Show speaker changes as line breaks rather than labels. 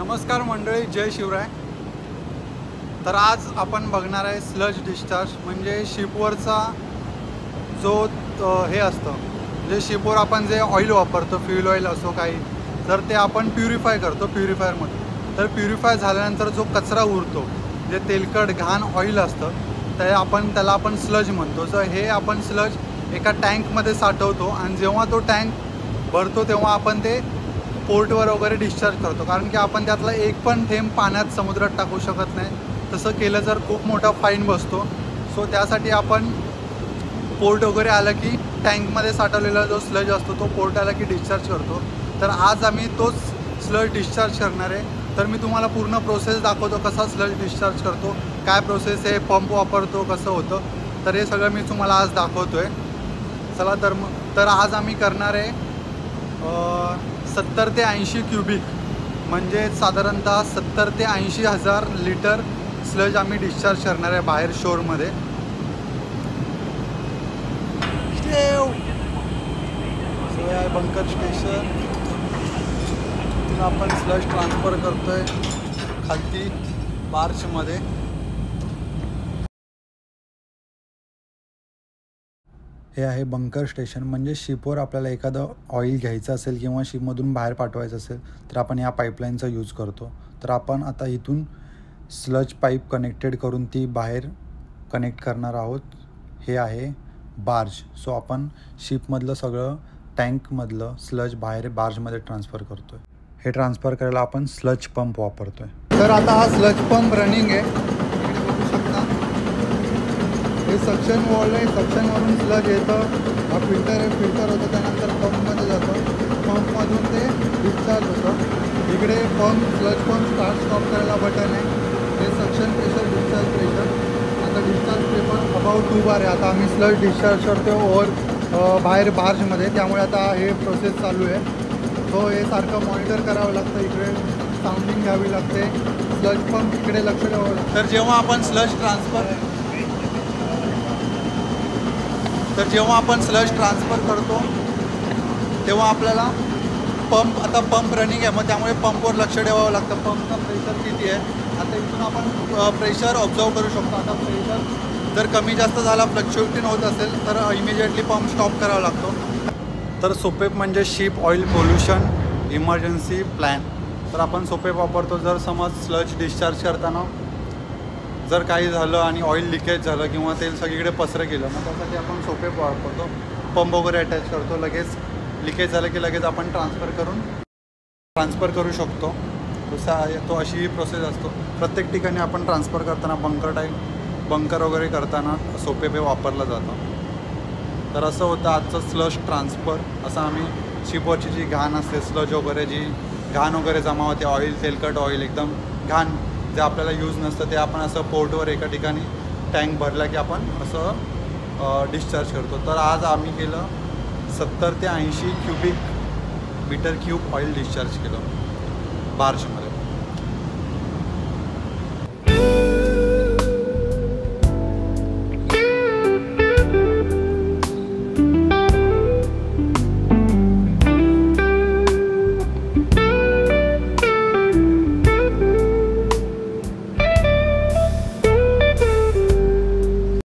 नमस्कार मंडळी, जय शिवराय। तर आज आपण बघणार आहे स्लज डिस्चार्ज, म्हणजे शिपवरचा जो हे असतं, म्हणजे शिपवर आपण जे ऑइल वापरतो, फ्यूल ऑइल असो काही, तर ते आपण प्युरिफाय करतो प्युरिफायरमध्ये। तर प्युरिफाय झाल्यानंतर जो कचरा उरतो, जे तेलकट घाण ऑइल असतं, त्याला आपण स्लज म्हणतो। तर हे आपण स्लज एका टँकमध्ये साठवतो आणि जेव्हा तो टँक भरतो तेव्हा आपण ते पोर्टवर वगैरे डिस्चार्ज करतो, कारण की आपण त्यातला एक पण थेंब पाण्यात समुद्रात टाकू शकत नाही। तसं केलं तर खूप मोठा फाईन बसतो। सो त्यासाठी आपण पोर्ट वगैरे आलं की टँकमध्ये साठवलेला जो स्लज असतो तो पोर्ट आला की डिस्चार्ज करतो। तर आज आम्ही तोच स्लज डिस्चार्ज करणार आहे। तर मी तुम्हाला पूर्ण प्रोसेस दाखवतो, कसा स्लज डिस्चार्ज करतो, काय प्रोसेस आहे, पंप वापरतो, कसं होतं, तर हे सगळं मी तुम्हाला आज दाखवतो आहे। चला तर आज आम्ही करणार आहे 70 ते 80 क्युबिक, म्हणजे साधारणतः 70 ते 80 हजार लिटर स्लज आम्ही डिस्चार्ज करणार आहे बाहेर शोरमध्ये। बंकर स्टेशन आपण स्लज ट्रान्सफर करतोय खालती बार्चमध्ये। हे आहे बंकर स्टेशन, म्हणजे शिपवर आपल्याला एखादं ऑइल घ्यायचं असेल किंवा शिपमधून बाहेर पाठवायचं असेल तर आपण या पाईपलाईनचा यूज करतो। तर आपण आता इथून स्लज पाईप कनेक्टेड करून ती बाहेर कनेक्ट करणार आहोत। हे आहे बार्ज। सो आपण शिपमधलं सगळं टँकमधलं स्लज बाहेर बार्जमध्ये ट्रान्सफर करतो आहे। हे ट्रान्सफर करायला आपण स्लज पंप वापरतो आहे। तर आता हा स्लज पंप रनिंग आहे, बघू शकता। हे सक्शन वॉल आहे, सक्शनवरून स्लज येतं, हा फिल्टर आहे, फिल्टर होतं, त्यानंतर पंपमध्ये जातं, पंपमधून ते डिस्चार्ज होतं। इकडे स्लज पंप स्टार्ट स्टॉप करायला बटन आहे। हे सक्शन प्रेशर, डिस्चार्ज प्रेशर। आता डिस्चार्ज प्रेशर अबाउट 2 बार आहे। आता आम्ही स्लज डिस्चार्ज करतो बाहेर बार्जमध्ये, त्यामुळे आता हे प्रोसेस चालू आहे। तो हे सारखं मॉनिटर करावं लागतं, इकडे साऊंडिंग घ्यावी लागते, स्लज पंप इकडे लक्ष द्यावं लागतं। तर जेव्हा आपण स्लज ट्रान्सफर करतो तेव्हा आपल्याला पंप रनिंग आहे, मग त्यामुळे पंपवर लक्ष ठेवावं लागतं, पंपचा प्रेशर किती आहे। आता इथून आपण प्रेशर ऑब्झर्व करू शकतो। आता प्रेशर जर कमी जास्त झाला, फ्लक्च्युएटिंग होत असेल, तर इमिजिएटली पंप स्टॉप करावा लागतो। तर सोपेप म्हणजे ship oil pollution emergency plan. तर आपण सोपेप वापरतो जर समज स्लज डिस्चार्ज करताना जर काही झालं आणि ऑइल लिकेज झालं किंवा तेल सगळीकडे पसरं गेलं, मग त्यासाठी आपण सोपेप वापरतो, पंप वगैरे अटॅच करतो, लगेच लिकेज झालं की लगेच आपण ट्रान्सफर करू शकतो। तो अशी प्रोसेस असतो। प्रत्येक ठिकाणी आपण ट्रान्सफर करताना बंकर वगैरे करताना सोपेप हे वापरलं जातं। तर असं होतं आजचं स्लज ट्रान्सफर। असं आम्ही शिपवरची जी घाण असते, स्लज वगैरे जी घाण वगैरे जमा होते, ऑइल, तेलकट ऑइल, एकदम घाण जे आपल्याला यूज नसतं, ते आपण असं पोर्टवर एका ठिकाणी टँक भरला की आपण असं डिस्चार्ज करतो। तर आज आम्ही केलं 70 ते 80 cubic metre cube oil discharge केलं बार्जमध्ये।